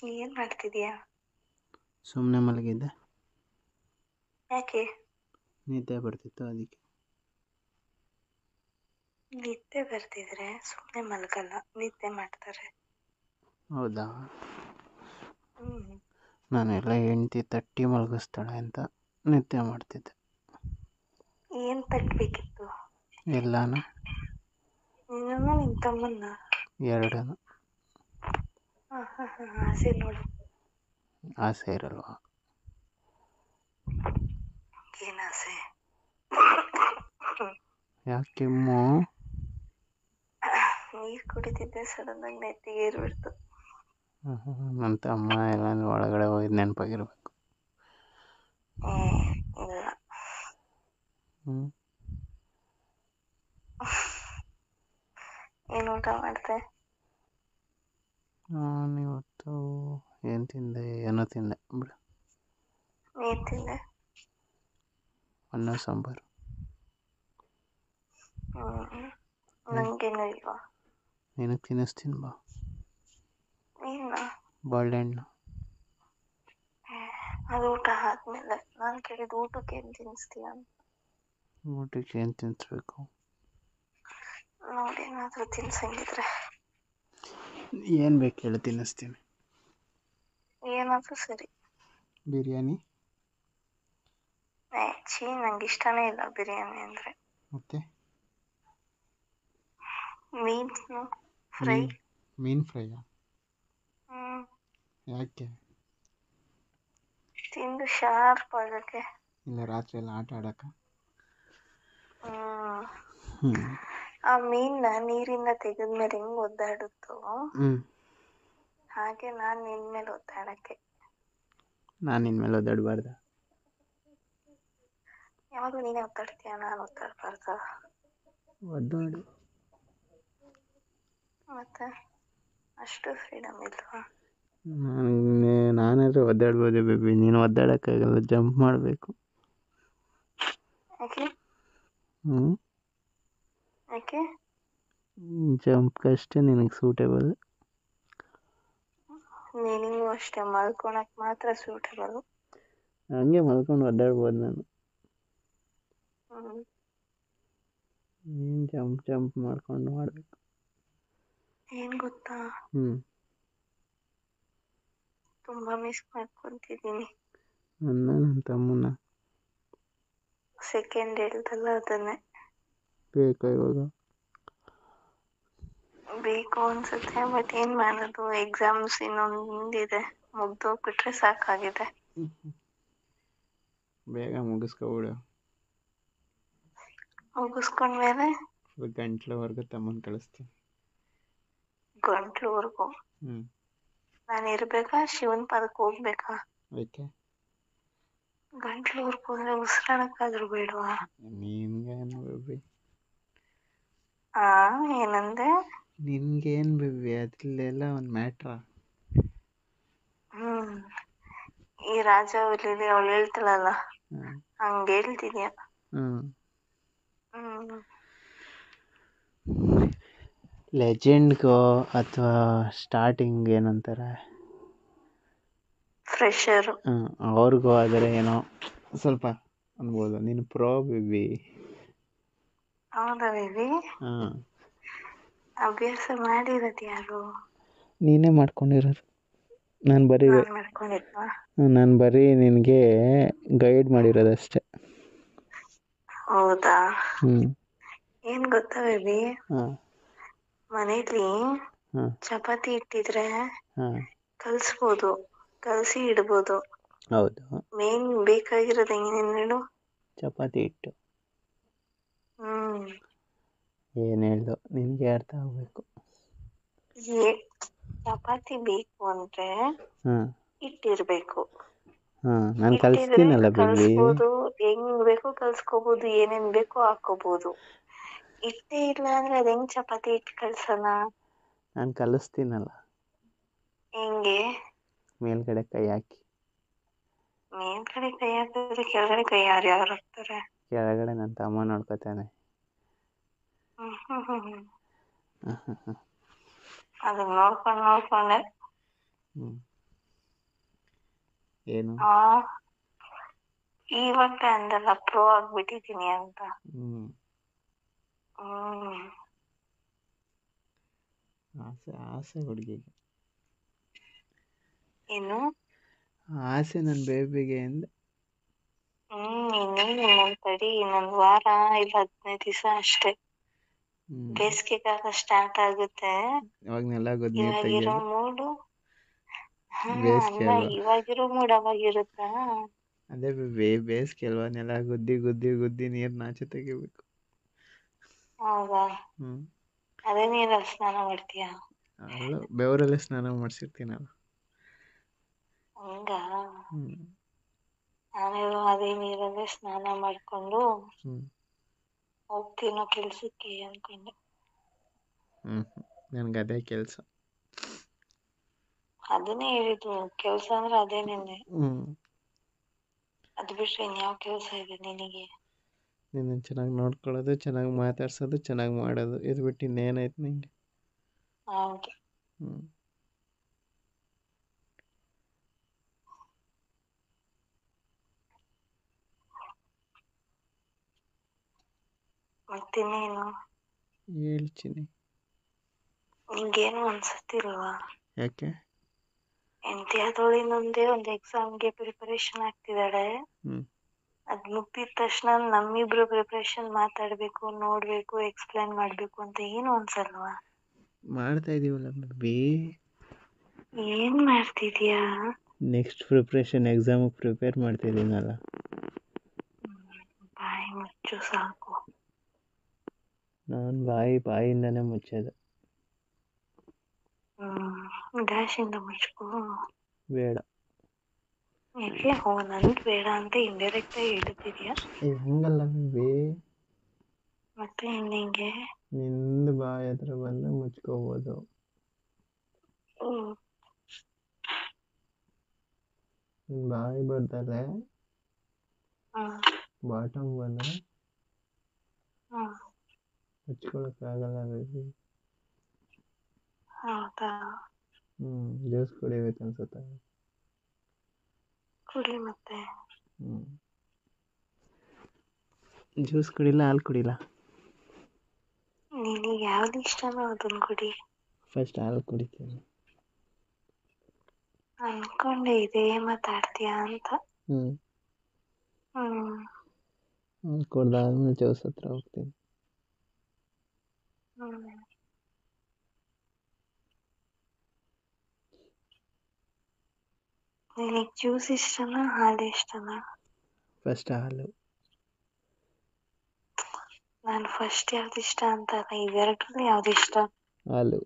ಏನ್ ಮಾಡ್ತಿದೀಯಾ? ಸುಮ್ಮನೆ ಮಲಗಿದ್ದೆ. ಯಾಕೆ? ನಿದ್ದೆ ಬರ್ತಿತ್ತು ಅದಕ್ಕೆ. ನಿದ್ದೆ ಬರ್ತಿದ್ರೆ ಸುಮ್ಮನೆ ಮಲಗಲ್ಲ, ನಿದ್ದೆ ಮಾಡ್ತಾರೆ. ಹೌದಾ? ಹ್ಮ್ ನಾನೆಲ್ಲ ಹೆಂಡ್ತಿ ತಟ್ಟಿ ಮಲಗಿಸ್ತಾಳೆ ಅಂತ ನಿದ್ದೆ ಮಾಡ್ತಿದ್ದೆ. ಏನ್ ತಟ್ಬೇಕಿತ್ತು? ಎಲ್ಲಾನ ನಿನ್ನನ್ನು ನಿನ್ ತಮ್ಮನ್ನ? ಎರಡನು. ಆಸೆ ನೋಡು. ಆಸೆ ಇರಲ್ವಾ? ಏನ್ ಆಸೆ? ಯಾಕೆ ಕೆಮ್ಮು? ನೀರ್ ಕುಡಿತಿದ್ದೆ, ಸಡನ್ ಆಗಿ ನೆತ್ತಿಗೆ ಏರ್ಬಿಡ್ತು. ನನ್ನ ತಮ್ಮ ಎಲ್ಲ ಒಳಗಡೆ ಹೋಗಿದ್ದು ನೆನಪಾಗಿರ್ಬೇಕು. ಇಲ್ಲ. ಏನ್ ಊಟ ಮಾಡ್ದೆ? ನಾನಿವತ್ತು ಏನು ತಿಂದೆ? ಏನೋ ತಿಂದೆ ಬಿಡು. ಏನ್ ತಿಂದೆ? ಅನ್ನ ಸಾಂಬಾರು. ನಂಗೇನು ಇಲ್ವಾ? ನಿನಗೆ ತಿನ್ನಿಸ್ತೀನಿ ಬಾ. ಏನ? ಬಾಳೆಹಣ್ಣು. ಅದು ಊಟ ಆದ್ಮೇಲೆ. ನಾನು ಕೇಳಿದ್ದು ಊಟಕ್ಕೆ ಏನ್ ತಿನ್ನಿಸ್ತೀಯ ಅಂತ. ಊಟಕ್ಕೆ ಏನು ತಿನ್ನಿಸ್ಬೇಕು? ನೋಡಿ ಏನಾದರೂ ತಿನ್ಸಂಗಿದ್ರೆ. ಏನು ಬೇಕು ಹೇಳು, ತಿನ್ನಿಸ್ತೀನಿ. ಏನಾದರೂ ಸರಿ. ಬಿರಿಯಾನಿ? ನಂಗೆ ಇಷ್ಟನೇ ಇಲ್ಲ ಬಿರಿಯಾನಿ ಅಂದರೆ. ಮತ್ತೆ? ಮೀನು ಫ್ರೈ. ಮೀನು ಫ್ರೈಯಾ? ಯಾಕೆ? ತಿಂದು ಶಾರ್ಪ್ ಆಗೋಕ್ಕೆ. ಇಲ್ಲ ರಾತ್ರಿ ಎಲ್ಲ ಆಟ ಆಡೋಕ್ಕ? ಹ್ಮ್ ಆ ಮೀನ್ನ ನೀರಿಂದ ತೆಗೆದ್ಮೇಲೆ ಹೆಂಗ್ ಒದ್ದಾಡುತ್ತೋ ಹಾಗೆ ನಾನು ನಿನ್ ಮೇಲೆ ಒದ್ದಾಡಕ್ಕೆ. ನಾನು ನಿನ್ನ ಮೇಲೆ ಒದ್ದಾಡಬಾರ್ದ? ಯಾವಾಗಲೂ ನೀನೇ ಒದ್ದಾಡ್ತೀಯ, ನಾನು ಒದ್ದಾಡಬಾರ್ದ? ಒದ್ದಾಡು. ಮತ್ತೆ ಅಷ್ಟು ಫ್ರೀಡಮ್ ಇಲ್ವಾ? ನಾನಾದರೂ ಒದ್ದಾಡ್ಬೋದೇ ಬೇಬಿ, ನೀನು ಒದ್ದಾಡೋಕ್ಕಾಗಲ್ಲ, ಜಂಪ್ ಮಾಡಬೇಕು. ಯಾಕೆ? ಯಾಕೆ? ಜಂಪ್ಗಷ್ಟೇ ನಿನಗೆ ಸೂಟೇಬಲ್. ನಿನಗೂ ಅಷ್ಟೇ, ಮಲ್ಕೊಳಕ್ಕೆ ಮಾತ್ರ ಸೂಟೇಬಲ್. ಹಂಗೆ ಮಲ್ಕೊಂಡು ಒದ್ದಾಡ್ಬೋದು ನಾನು. ನೀನು ಜಂಪ್ ಮಾಡ್ಕೊಂಡು ಮಾಡಬೇಕು. ಏನು ಗೊತ್ತಾ? ತುಂಬ ಮಿಸ್ ಮಾಡ್ಕೊತಿದ್ದೀನಿ. ನನ್ನ ತಮ್ಮನ? ಸೆಕೆಂಡ್ ಹೇಳ್ದಲ್ಲ ಅದನ್ನೇ. ಬೇಕಾ ಇವಾಗ? ಬೇಕು ಅನ್ಸುತ್ತೆ, ಬಟ್ ಏನು ಮಾಡೋದು, ಎಕ್ಸಾಮ್ಸ್ ಇನ್ನೊಂದಿದೆ, ಮುಗ್ದೋಗ್ಬಿಟ್ರೆ ಸಾಕಾಗಿದೆ. ಬೇಗ ಮುಗಿಸ್ಕೊಬಿಡು. ಮುಗಿಸ್ಕೊಂಡ್ಮೇಲೆ ಗಂಟ್ಲವರೆಗೂ ತಮ್ಮನ ಕಳಿಸ್ತೀನಿ. ಗಂಟ್ಲುವರೆಗೂ? ನಾನು ಇರಬೇಕಾ? ಶಿವನ ಪದಕ್ಕೆ ಹೋಗ್ಬೇಕಾ? ಯಾಕೆ? ಗಂಟ್ಲುವರೆಗೂ ಹೋದ್ರೆ ಉಸಿರಾಡಕ್ಕಾದ್ರೂ ಬೇಡವಾ? ನಿನ್ಗೇನು ಬೇಬಿ? ಏನಂದೆ? ನಿನ್ಗೇನು ಬೇಬಿ, ಅದರಲ್ಲೆಲ್ಲ ಒಂದು ಮ್ಯಾಟ್ರಾ? ಈ ರಾಜವಲ್ಲಿ ಅವಳು ಹೇಳ್ತಾಳಲ್ಲ, ಹಂಗೆ ಹೇಳ್ತಿದ್ಯಾ? ಲೆಜೆಂಡ್ಗೋ ಅಥವಾ ಸ್ಟಾರ್ಟಿಂಗ್ ಏನಂತಾರೆ ಫ್ರೆಶರು, ಅವ್ರಿಗೂ ಆದರೆ ಏನೋ ಸ್ವಲ್ಪ ಅನ್ಬೋದು. ನೀನು ಪ್ರೋ ಬೇಬಿ. ಹೌದಾ ಬೇಬಿ? ಅಭ್ಯಾಸ ಮಾಡಿರೋದು ಯಾರು? ನೀನೇ ಮಾಡ್ಕೊಂಡಿರೋದು. ನಾನು ಬರೀ ನಿನಗೆ ಗೈಡ್ ಮಾಡಿರೋದಷ್ಟೇ. ಹೌದಾ? ಏನು ಗೊತ್ತಾ ಬೇಬಿ, ಮನೇಲಿ ಚಪಾತಿ ಇಟ್ಟಿದ್ರೆ ಕಲಿಸ್ಬೋದು, ಕಲಸಿ ಇಡ್ಬೋದು. ಹೌದು. ಮೇನ್ ಬೇಕಾಗಿರೋದು ಹೆಂಗೇನು ಹೇಳು? ಚಪಾತಿ ಹಿಟ್ಟು. ಏನು ಹೇಳ್ದು, ನಿನಗೆ ಅರ್ಥ ಆಗಬೇಕು. ಚಪಾತಿ ಬೇಕು ಅಂದ್ರೆ ಹಿಟ್ಟಿರ್ಬೇಕು. ನಾನು ಕಲಿಸ್ತೀನಲ್ಲ ಬೇಬಿ. ಕಲಿಸ್ಬೋದು, ಹೆಂಗ್ ಬೇಕೋ ಕಲ್ಸ್ಕೋಬಹುದು, ಏನೇನ್ ಬೇಕೋ ಹಾಕೋಬಹುದು. ಹಿಟ್ಟೇ ಇಲ್ಲ ಅಂದ್ರೆ ಅದ್ ಹೆಂಗ್ ಚಪಾತಿ ಹಿಟ್ಟು ಕಲ್ಸೋಣ? ನಾನು ಕಲಿಸ್ತೀನಲ್ಲ. ಹೆಂಗೆ? ಮೇಲ್ಗಡೆ ಕೈ ಹಾಕಿ. ಮೇಲ್ಗಡೆ ಕೈ ಹಾಕಿದ್ರೆ ಕೆಳಗಡೆ ಕೈ ಯಾರು ಹಾಕ್ತಾರೆ? ಕೆಳಗಡೆ ನನ್ನ ತಮ್ಮ ನೋಡ್ಕೊತಾನೆ. ಅದನ್ನ ನೋಡ್ಕೊಂಡೆ. ಏನು? ಆ ಇವಾಗ್ಲೇ ಅಂದಲ್ಲ ಪ್ರೋ ಆಗ್ಬಿಟ್ಟಿದೀನಿ ಅಂತ. ಹ್ಞೂ ಹ್ಮ್ ಆಸೆ ಆಸೆ ಹುಡುಗಿಗೆ ಏನು ಆಸೆ ನನ್ನ ಬೇಬಿಗೆ ಅಂದೆ. ಇನ್ನೊಂದ್ ತಡಿ, ಇನ್ನೊಂದ್ ವಾರ ಇಲ್ಲ 15 ದಿವಸ ಅಷ್ಟೇ. ಬೇಸಿಗೆಗಾಲ ಸ್ಟಾರ್ಟ್ ಆಗುತ್ತೆ. ಅವಾಗ ನೆಲ ಗೊದ್ದು ನೀರು ಇವಾಗಿರೋ ತೆಗಿಯೋದು. ಮೂಡು ಬೇಸಿಗೆ ಅಲ್ಲ, ಅಲ್ವಾ? ಇವಾಗಿರೋ ಮೂಡ್ ಅವಾಗಿರುತ್ತಾ? ಅದೇ ಬೇಸಿಗೆ ಅಲ್ವಾ, ನೆಲ ಗುದ್ದಿ ಗುದ್ದಿ ಗುದ್ದಿ ನೀರು ನಾಚೆ ತೆಗಿಬೇಕು. ಹೌದಾ? ಹ್ಞೂ ಅದೇ ನೀರಲ್ಲಿ ಸ್ನಾನ ಮಾಡ್ತೀಯಾ? ಅಲ್ಲ, ಬೆವರಲ್ಲೇ ಸ್ನಾನ ಮಾಡಿಸಿರ್ತೀನಲ್ಲ. ಹಂಗ ಹ್ಞೂ ನಾನು ಅದೇ ನೀರಲ್ಲೇ ಸ್ನಾನ ಮಾಡ್ಕೊಂಡು ಹ್ಞೂ ಹೋಗ್ತೀನೋ ಕೆಲ್ಸಕ್ಕೆ ಅನ್ಕೊಂಡೆ. ನನಗೆ ಅದೇ ಕೆಲಸ. ಅದನ್ನೇ ಹೇಳಿದ್ದು, ಕೆಲ್ಸ ಅಂದ್ರೆ ಅದೇನೇನೆ. ಅದು ಬಿಟ್ರೆ ಇನ್ಯಾವ ಕೆಲ್ಸ ಇದೆ ನಿನಗೆ? ನಿನ್ನ ಚೆನ್ನಾಗಿ ನೋಡ್ಕೊಳ್ಳೋದು, ಚೆನ್ನಾಗಿ ಮಾತಾಡ್ಸೋದು, ಚೆನ್ನಾಗಿ ಮಾಡೋದು, ಇದು ಬಿಟ್ಟು ಇನ್ನೇನಾಯ್ತು ನಿಂಗೆ? ಹೌದು. ಹ್ಞೂ ಮತ್ತಿನ್ನೇನು? ಹೇಳ್ತೀನಿ. ನಿಂಗೇನು ಅನ್ಸುತ್ತಿಲ್ವಾ? ಯಾಕೆ? ಹೆಂಡತಿ ಆದವಳು ಇನ್ನೊಂದೇ ಒಂದು ಎಕ್ಸಾಮ್ಗೆ ಪ್ರಿಪರೇಷನ್ ಆಗ್ತಿದ್ದಾಳೆ. ಅದ್ ಮುಗ್ದಿದ ತಕ್ಷಣ ನಮ್ಮಿಬ್ರು ಪ್ರಿಪರೇಷನ್ ಮಾತಾಡ್ಬೇಕು, ನೋಡ್ಬೇಕು, ಎಕ್ಸ್ಪ್ಲೈನ್ ಮಾಡ್ಬೇಕು ಅಂತ ಏನು ಅನ್ಸಲ್ವಾ? ಮಾಡ್ತಾ ಇದೀವಲ್ಲ ಬೇಬಿ. ಏನ್ ಮಾಡ್ತಿದ್ಯಾ? ನೆಕ್ಸ್ಟ್ ಪ್ರಿಪ್ರೇಷನ್ ಎಕ್ಸಾಮಿಗೆ ಪ್ರಿಪೇರ್ ಮಾಡ್ತಿದ್ದೀನಲ್ಲ. ಬಾಯಿ ಮುಚ್ಚು ಸಾಕು. ನಾನು ಬಾಯಿಂದನೇ ಮುಚ್ಚೋದು. ಡ್ಯಾಶಿಂದ ಮುಚ್ಕೋ. ಬೇಡ. ಯಾಕೆ? ನಂದು ಬೇಡ ಅಂತ ಇಂಡೈರೆಕ್ಟ್ ಆಗಿ ಹೇಳ್ತಿದ್ಯಾ? ಹಂಗಲ್ಲ ಬೇಬಿ. ಮತ್ತೆ ಹೆಂಗೆ? ನಿಂದು ಬಾಯಿ ಹತ್ರ ಬಂದು ಮುಚ್ಕೋಬೋದು. ಬಾಯಿ ಬರ್ತಾರೆ ಬಾಟಮ್ ಬಂದರೆ ಮುಚ್ಕೊಳಕ್ಕಾಗಲ್ಲ ಬೇಬಿ. ಹೌದಾ? ಜ್ಯೂಸ್ ಕುಡಿಬೇಕು ಅನ್ಸುತ್ತೆ. ಕುಡಿ ಮತ್ತೆ. ಜ್ಯೂಸ್ ಕುಡಿಲ್ಲ, ಹಾಲು ಕುಡಿಲ್ಲ? ನಿನಗೆ ಯಾವ್ದು ಇಷ್ಟನೋ ಅದನ್ನ ಕುಡಿ. ಫಸ್ಟ್ ಹಾಲು ಕುಡಿತೀನಿ. ಅನ್ಕೊಂಡೆ ಇದೇ ಮಾತಾಡ್ತೀಯಾ ಅಂತ. ಕುಡ್ದಾದ್ಮೇಲೆ ಜ್ಯೂಸ್ ಹತ್ರ ಹೋಗ್ತೀನಿ. ನಿನಗೆ ಜ್ಯೂಸ್ ಇಷ್ಟನಾ ಹಾಲು ಇಷ್ಟನಾ? ಫಸ್ಟ್ ಹಾಲು. ನಾನು ಫಸ್ಟ್ ಯಾವ್ದು ಇಷ್ಟ ಅಂತ ಇವೆರಡರಲ್ಲಿ ಯಾವ್ದು ಇಷ್ಟ? ಹಾಲು.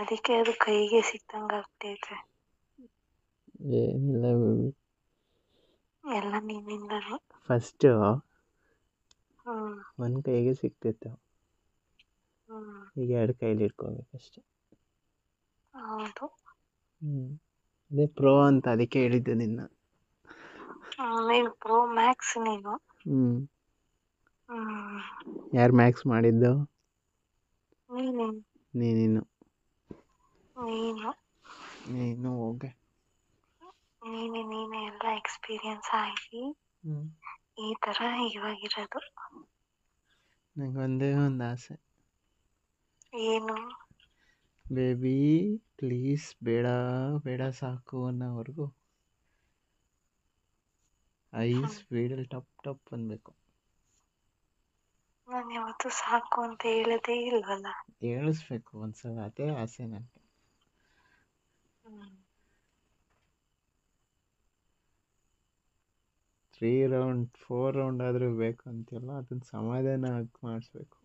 ಅದಕ್ಕೆ ಅದು ಕೈಗೆ ಸಿಕ್ತಂಗ ಆಗ್ತೈತೆ. ಏನಿಲ್ಲ ಬೇಬಿ, ಎಲ್ಲ ನಿನ್ನಿಂದನೇ. ಫಸ್ಟು ಒಂದು ಕೈಗೆ ಸಿಕ್ತಿತ್ತು, ಈಗ 2 ಕೈಲಿ ಇಟ್ಕೋಬೇಕಷ್ಟೆ. ಹೌದು. ಅದೇ ಪ್ರೋ ಅಂತ ಅದಕ್ಕೆ ಹೇಳಿದ್ದು ನಿನ್ನ. ನೀನು ಪ್ರೋ ಮ್ಯಾಕ್ಸ್ ನೀನು. ಯಾರು ಮ್ಯಾಕ್ಸ್ ಮಾಡಿದ್ದು? ನೀನು. ನೀನು ಹೋಗೆ. ನೀನೇ ಎಲ್ಲ ಎಕ್ಸ್ಪೀರಿಯನ್ಸ್ ಆಗಿ ಈ ಥರ ಇವಾಗಿರೋದು. ನಂಗೆ ಒಂದೇ ಒಂದು ಆಸೆ. ಏನು? ಬೇಬಿ ಪ್ಲೀಸ್ ಬೇಡ ಬೇಡ ಸಾಕು ಅನ್ನೋವರೆಗೂ ಸ್ಪೀಡಲ್ಲಿ ಟಪ್ ಅನ್ಬೇಕು. ನಾನು ಯಾವತ್ತೂ ಸಾಕು ಅಂತ ಹೇಳೋದೇ ಇಲ್ವಲ್ಲ. ಹೇಳಿಸ್ಬೇಕು ಒಂದ್ಸಲ, ಅದೇ ಆಸೆ ನನಗೆ. 3 ರೌಂಡ್ 4 ರೌಂಡ್ ಆದರೂ ಬೇಕು ಅಂತೆಲ್ಲ, ಅದನ್ನ ಸಮಾಧಾನ ಆಗಿ ಮಾಡಿಸ್ಬೇಕು.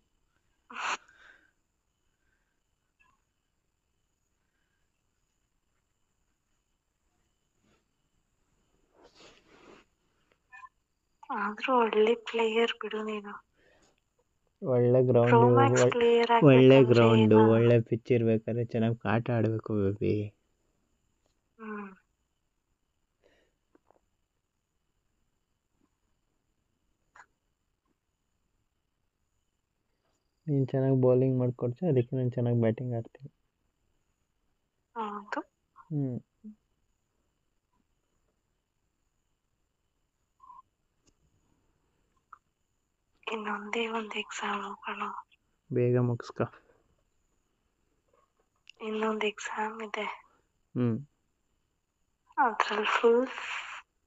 ಆದ್ರೂ ಒಳ್ಳೆ ಪ್ಲೇಯರ್ ಬಿಡು ನೀನು. ಒಳ್ಳೆ ಗ್ರೌಂಡು, ಒಳ್ಳೆ ಗ್ರೌಂಡು, ಒಳ್ಳೆ ಪಿಚ್ ಇರ್ಬೇಕಾದ್ರೆ ಚೆನ್ನಾಗಿ ಆಟ ಆಡಬೇಕು ಬೇಬಿ. ನೀನು ಚೆನ್ನಾಗಿ ಬೌಲಿಂಗ್ ಮಾಡಿಕೊಡ್ತೀಯ, ಅದಕ್ಕೆ ನಾನು ಚೆನ್ನಾಗಿ ಬ್ಯಾಟಿಂಗ್ ಆಡ್ತೀನಿ. ಹೌದು. ಹ್ಮ್ ಇನ್ನೊಂದೇ ಒಂದು ಎಕ್ಸಾಮ್ ಕಣೋ. ಬೇಗ ಮುಗಿಸ್ಕ. ಇನ್ನೊಂದು ಎಕ್ಸಾಮ್ ಇದೆ. ಹ್ಮ್ ಅದ್ರಲ್ಲಿ ಫುಲ್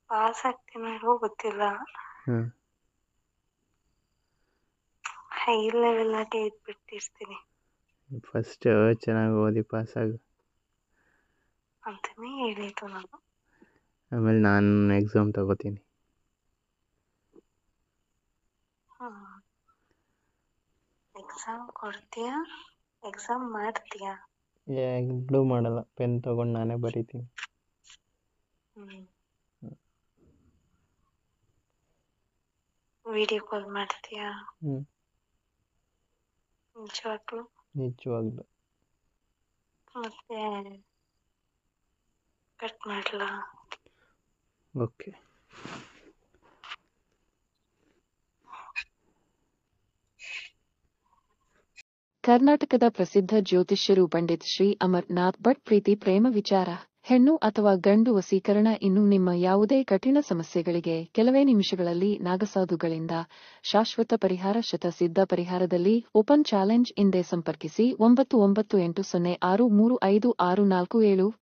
ಪಾಸ್ ಆಗ್ತೀನೋ ಇಲ್ವೋ ಗೊತ್ತಿಲ್ಲ. ಹ್ಮ್ ಹೈ ಲೆವೆಲ್ ಆಗಿ ಇಟ್ಬಿಟ್ಟಿರ್ತೀನಿ ಫಸ್ಟ್ ಚೆನ್ನಾಗಿ ಓದಿ ಪಾಸ್ ಆಗು. ಅಂತಾನೆ ಹೇಳಿದ್ದು ನಾನು. ಆಮೇಲೆ ನಾನು ಎಕ್ಸಾಮ್ ತಗೋತೀನಿ. ಎಕ್ಸಾಮ್ ಕೊಡ್ತೀಯಾ, ಎಕ್ಸಾಮ್ ಮಾಡ್ತೀಯಾ? ಎರಡೂ ಮಾಡಲ್ಲ, ಪೆನ್ ತಗೊಂಡು ನಾನೇ ಬರೀತೀನಿ. ವಿಡಿಯೋ ಕಾಲ್ ಮಾಡ್ತೀಯಾ? ಹ್ಮ್ ನಿಜವಾಗ್ಲೂ? ನಿಜವಾಗ್ಲು. ಮತ್ತೆ ಕಟ್ ಮಾಡ್ಲಾ? ಓಕೆ. ಕರ್ನಾಟಕದ ಪ್ರಸಿದ್ಧ ಜ್ಯೋತಿಷ್ಯರು ಪಂಡಿತ್ ಶ್ರೀ ಅಮರ್ನಾಥ್ ಭಟ್ ಪ್ರೀತಿ ಪ್ರೇಮ ವಿಚಾರ, ಹೆಣ್ಣು ಅಥವಾ ಗಂಡು ವಶೀಕರಣ ಇನ್ನು ನಿಮ್ಮ ಯಾವುದೇ ಕಠಿಣ ಸಮಸ್ಯೆಗಳಿಗೆ ಕೆಲವೇ ನಿಮಿಷಗಳಲ್ಲಿ ನಾಗಸಾಧುಗಳಿಂದ ಶಾಶ್ವತ ಪರಿಹಾರ. ಶತಸಿದ್ಧ ಪರಿಹಾರದಲ್ಲಿ ಓಪನ್ ಚಾಲೆಂಜ್. ಹಿಂದೆ ಸಂಪರ್ಕಿಸಿ 9980635647.